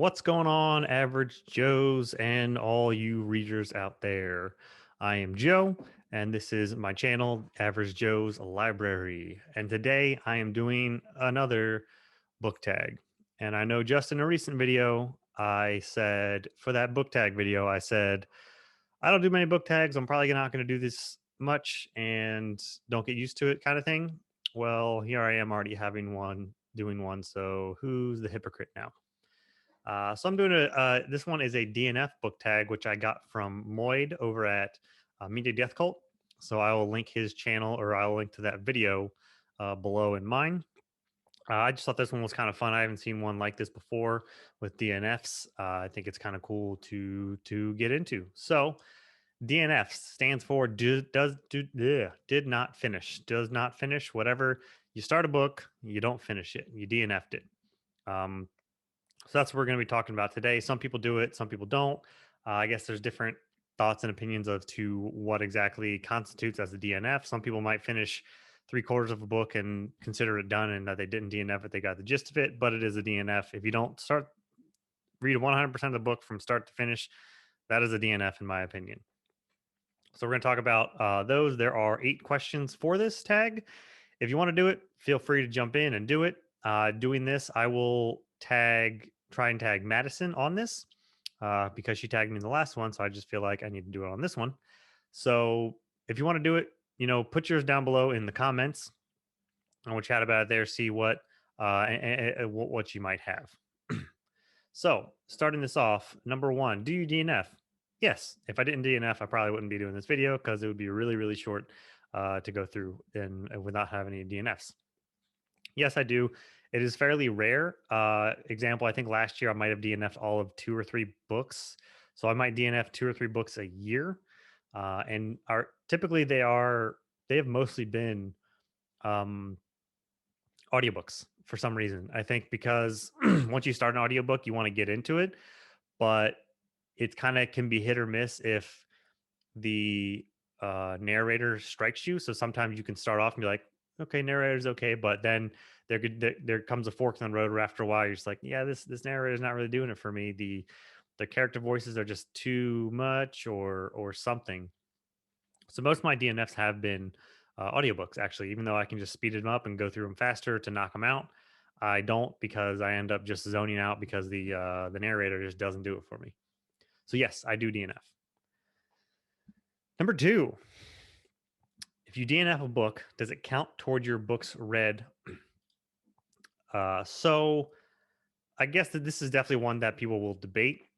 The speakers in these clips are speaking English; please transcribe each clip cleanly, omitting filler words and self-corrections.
What's going on, average Joes and all you readers out there? I am Joe, and this is my channel, Average Joe's Library. And today I am doing another book tag. And I know just in a recent video, I said, for that book tag video, I said, I don't do many book tags. I'm probably not going to do this much and don't get used to it kind of thing. Well, here I am already having one, doing one. So who's the hypocrite now? So I'm doing this one is a DNF book tag, which I got from Moyd over at Media Death Cult. So I will link his channel or I'll link to that video below in mine. I just thought this one was kind of fun. I haven't seen one like this before with DNFs. I think it's kind of cool to get into. So DNF stands for did not finish. Does not finish. Whatever you start a book, you don't finish it. You DNF'd it. Um, so that's what we're going to be talking about today. Some people do it, some people don't. I guess there's different thoughts and opinions of to what exactly constitutes as a DNF. Some people might finish three-quarters of a book and consider it done and that they didn't DNF it, they got the gist of it, but it is a DNF. If you don't read 100% of the book from start to finish, that is a DNF in my opinion. So we're going to talk about those. There are 8 questions for this tag. If you want to do it, feel free to jump in and do it. Doing this, I will try and tag Madison on this because she tagged me in the last one. So I just feel like I need to do it on this one. So if you want to do it, put yours down below in the comments and we'll chat about it there, see what you might have. So starting this off, number 1, do you DNF? Yes. If I didn't DNF, I probably wouldn't be doing this video because it would be really, really short to go through and without having any DNFs. Yes, I do. It is fairly rare. Example, I think last year I might have DNF'd all of 2 or 3 books. So I might DNF 2 or 3 books a year. And are typically they have mostly been um, audiobooks for some reason. I think because once you start an audiobook, you want to get into it, but it kind of can be hit or miss if the narrator strikes you. So sometimes you can start off and be like, okay, narrator's okay, but then there comes a fork in the road where after a while you're just like, yeah, this narrator's not really doing it for me. The character voices are just too much or something. So most of my DNFs have been audiobooks actually, even though I can just speed them up and go through them faster to knock them out. I don't because I end up just zoning out because the narrator just doesn't do it for me. So yes, I do DNF. Number 2, if you DNF a book, does it count toward your books read? So I guess that this is definitely one that people will debate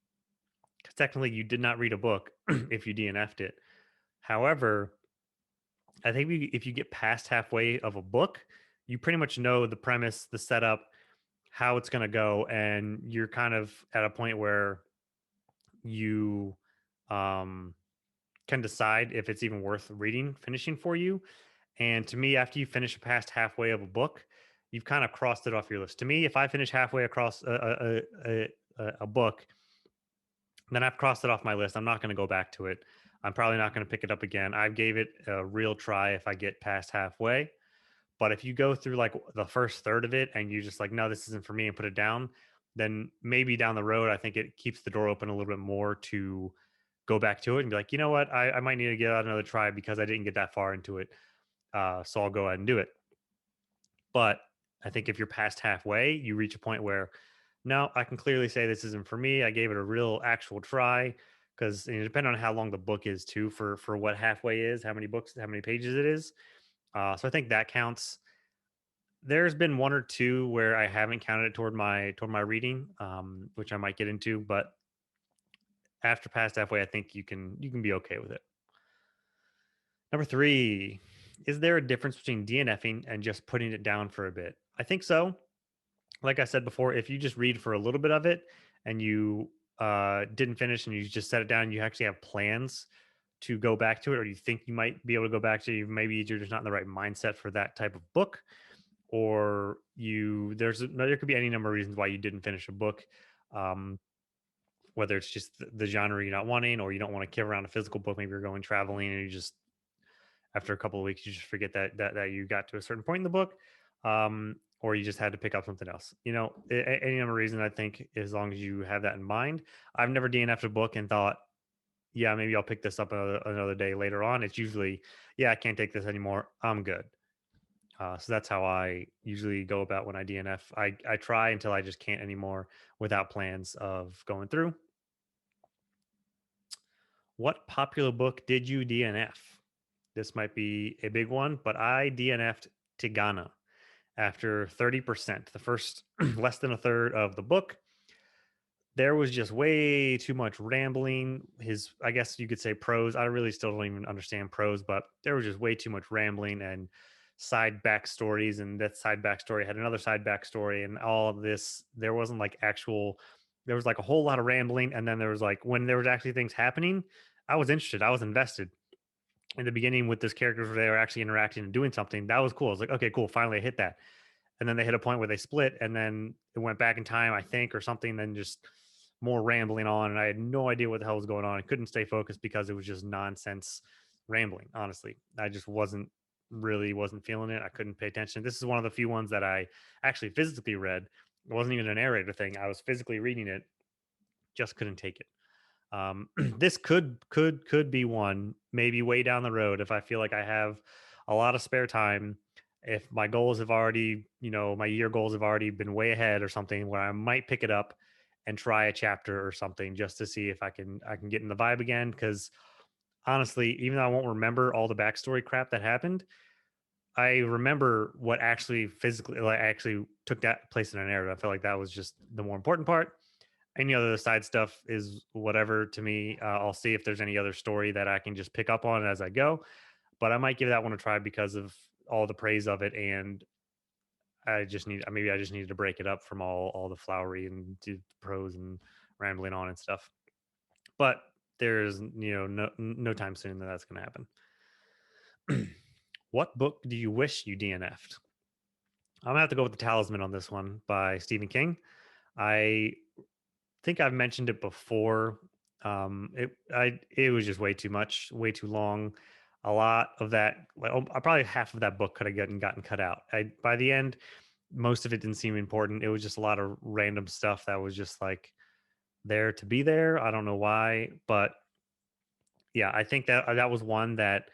because technically you did not read a book if you DNF'd it. However, I think if you get past halfway of a book, you pretty much know the premise, the setup, how it's going to go, and you're kind of at a point where you um, can decide if it's even worth finishing for you. And to me, after you finish past halfway of a book, you've kind of crossed it off your list. To me, if I finish halfway across a book, then I've crossed it off my list. I'm not going to go back to it. I'm probably not going to pick it up again. I gave it a real try if I get past halfway. But if you go through like the first third of it and you just like, no, this isn't for me and put it down, then maybe down the road, I think it keeps the door open a little bit more to go back to it and be like, you know what, I might need to give out another try because I didn't get that far into it. So I'll go ahead and do it. But I think if you're past halfway, you reach a point where, no, I can clearly say this isn't for me. I gave it a real actual try because depending on how long the book is too, for what halfway is, how many books, how many pages it is. So I think that counts. There's been 1 or 2 where I haven't counted it toward my reading, which I might get into, but after past halfway, I think you can be okay with it. Number 3, is there a difference between DNFing and just putting it down for a bit? I think so. Like I said before, if you just read for a little bit of it and you didn't finish and you just set it down, you actually have plans to go back to it, or you think you might be able to go back to it, maybe you're just not in the right mindset for that type of book, or there could be any number of reasons why you didn't finish a book. Whether it's just the genre you're not wanting, or you don't want to carry around a physical book, maybe you're going traveling and you just after a couple of weeks you just forget that you got to a certain point in the book, or you just had to pick up something else. Any other reason, I think, as long as you have that in mind. I've never DNF'd a book and thought, yeah, maybe I'll pick this up another day later on. It's usually, yeah, I can't take this anymore. I'm good. So that's how I usually go about when I DNF. I try until I just can't anymore without plans of going through. What popular book did you DNF? This might be a big one, but I DNF'd Tigana after 30%. The first less than a third of the book, there was just way too much rambling. I guess you could say prose. I really still don't even understand prose, but there was just way too much rambling and side backstories. And that side backstory had another side backstory, and all of this. There wasn't like actual, there was like a whole lot of rambling. And then there was like, when there was actually things happening, I was interested, I was invested. In the beginning with this characters where they were actually interacting and doing something, that was cool. I was like, okay, cool, finally I hit that. And then they hit a point where they split, and then it went back in time, I think, or something. Then just more rambling on, and I had no idea what the hell was going on. I couldn't stay focused because it was just nonsense rambling. Honestly, I just wasn't feeling it. I couldn't pay attention. This is one of the few ones that I actually physically read. It wasn't even a narrator thing. I was physically reading it. Just couldn't take it. This could be one, maybe way down the road, if I feel like I have a lot of spare time, if my goals have already, my year goals have already been way ahead or something, where I might pick it up and try a chapter or something just to see if I can get in the vibe again. Because honestly, even though I won't remember all the backstory crap that happened, I remember what actually physically, like, actually took that place in a narrative. I feel like that was just the more important part. Any other side stuff is whatever to me. I'll see if there's any other story that I can just pick up on as I go, but I might give that one a try because of all the praise of it. And maybe I just needed to break it up from all the flowery and prose and rambling on and stuff. But there's no time soon that that's going to happen. What book do you wish you DNF'd? I'm gonna have to go with the Talisman on this one by Stephen King. I think I've mentioned it before. It was just way too much, way too long. A lot of that, like, probably half of that book could have gotten cut out. By the end, most of it didn't seem important. It was just a lot of random stuff that was just like there to be there. I don't know why, but yeah, I think that was one that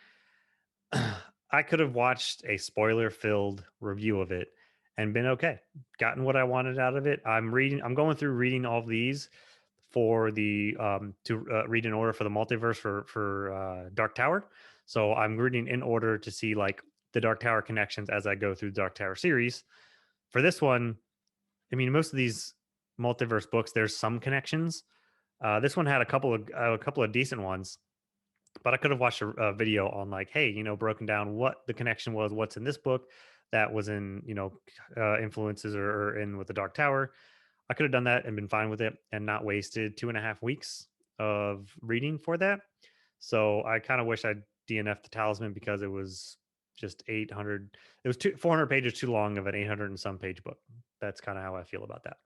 I could have watched a spoiler filled review of it and been okay, gotten what I wanted out of it. I'm going through reading all of these for the to read in order for the multiverse for Dark Tower. So I'm reading in order to see like the Dark Tower connections as I go through the Dark Tower series. For this one, I mean, most of these multiverse books, there's some connections. This one had a couple of decent ones, but I could have watched a video on like, hey, broken down what the connection was, what's in this book that was in, influences or in with the Dark Tower. I could have done that and been fine with it and not wasted 2.5 weeks of reading for that. So I kind of wish I'd DNF the Talisman because it was just 800. It was 400 pages too long of an 800 and some page book. That's kind of how I feel about that.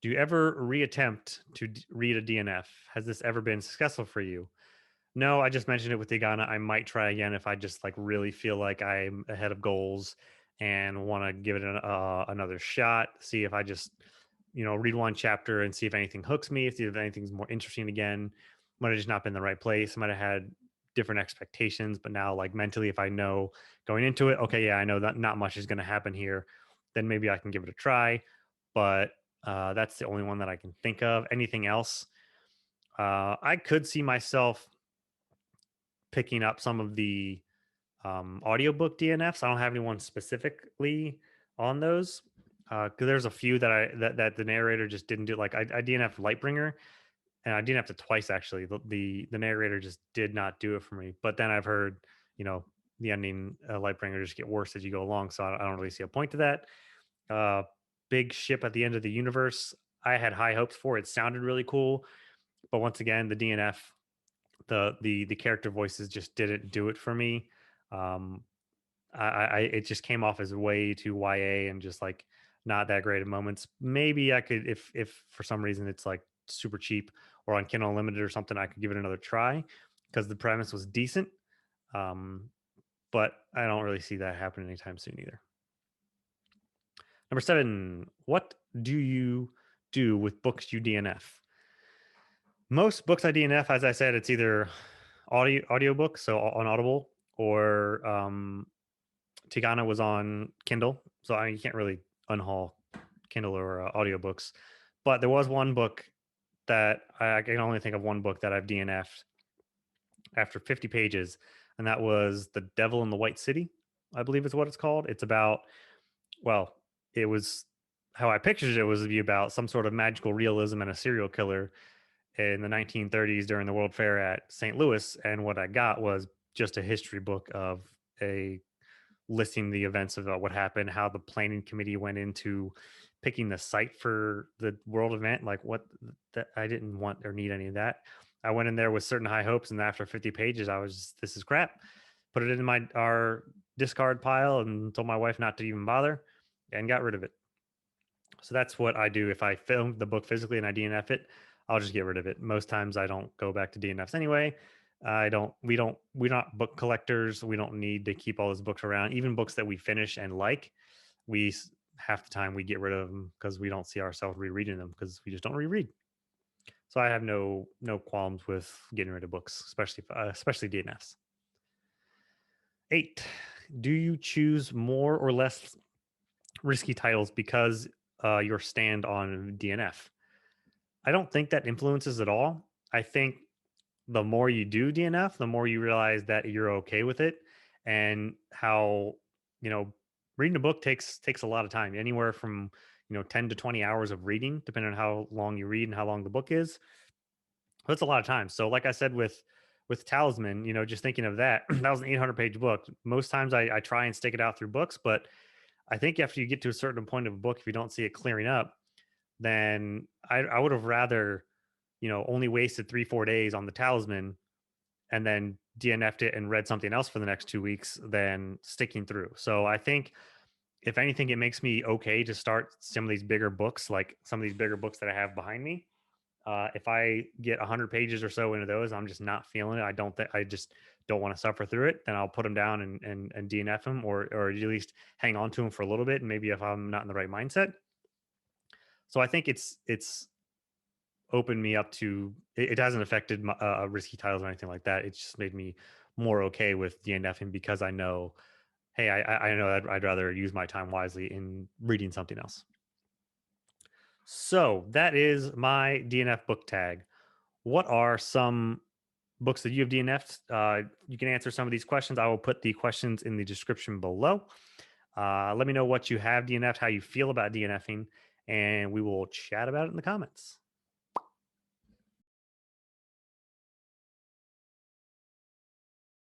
Do you ever reattempt to read a DNF? Has this ever been successful for you? No, I just mentioned it with Tigana. I might try again if I just like really feel like I'm ahead of goals and want to give it another shot. See if I just, read one chapter and see if anything hooks me. See if anything's more interesting again. Might have just not been in the right place. Might have had different expectations, but now like mentally, if I know going into it, okay, yeah, I know that not much is going to happen here, then maybe I can give it a try. But that's the only one that I can think of. Anything else? I could see myself picking up some of the audiobook DNFs. I don't have anyone specifically on those because there's a few that the narrator just didn't do. Like I DNF Lightbringer, and I DNF'd it twice actually. The narrator just did not do it for me. But then I've heard the ending Lightbringer just get worse as you go along, so I don't really see a point to that. Uh, Big ship at the end of the universe. I had high hopes for it. Sounded really cool, but once again, the DNF, the character voices just didn't do it for me. Um, it just came off as way too YA and just like not that great of moments. Maybe I could, if for some reason it's like super cheap or on Kindle Unlimited or something, I could give it another try because the premise was decent. Um, but I don't really see that happening anytime soon either. Number 7, what do you do with books you DNF? Most books I DNF, as I said, it's either audiobook, so on Audible, or Tigana was on Kindle, so you can't really unhaul Kindle or audiobooks. But there was one book that I can only think of one book that I've DNF'd after 50 pages, and that was The Devil in the White City, I believe is what it's called. It's about, well, it was how I pictured it was to be about some sort of magical realism and a serial killer in the 1930s during the World Fair at St. Louis. And what I got was just a history book of a listing the events of what happened, how the planning committee went into picking the site for the world event. Like what that I didn't want or need any of that. I went in there with certain high hopes, and after 50 pages, I was just, this is crap. Put it in my our discard pile and told my wife not to even bother, and got rid of it. So that's what I do if I film the book physically and I DNF it. I'll just get rid of it. Most times I don't go back to DNFs anyway. I don't. We're not book collectors. We don't need to keep all those books around. Even books that we finish and like, half the time we get rid of them because we don't see ourselves rereading them because we just don't reread. So I have no qualms with getting rid of books, especially DNFs. 8. Do you choose more or less risky titles because your stand on DNF? I don't think that influences at all. I think the more you do DNF, the more you realize that you're okay with it, and how, you know, reading a book takes a lot of time, anywhere from 10 to 20 hours of reading, depending on how long you read and how long the book is. That's a lot of time. So, like I said with Talisman, just thinking of that, that was an 800-page book. Most times I try and stick it out through books, but I think after you get to a certain point of a book, if you don't see it clearing up, then I would have rather, only wasted 3-4 days on the Talisman and then DNF'd it and read something else for the next 2 weeks than sticking through. So I think if anything, it makes me okay to start some of these bigger books, like some of these bigger books that I have behind me. If I get 100 pages or so into those, I'm just not feeling it. I just don't want to suffer through it. Then I'll put them down and DNF them, or at least hang on to them for a little bit. And maybe if I'm not in the right mindset. So I think it's opened me up to it hasn't affected my risky titles or anything like that. It's just made me more okay with DNFing because I know, hey, I know I'd rather use my time wisely in reading something else. So that is my DNF book tag. What are some books that you have DNF'd? You can answer some of these questions. I will put the questions in the description below. Let me know what you have DNF'd, how you feel about DNFing, and we will chat about it in the comments.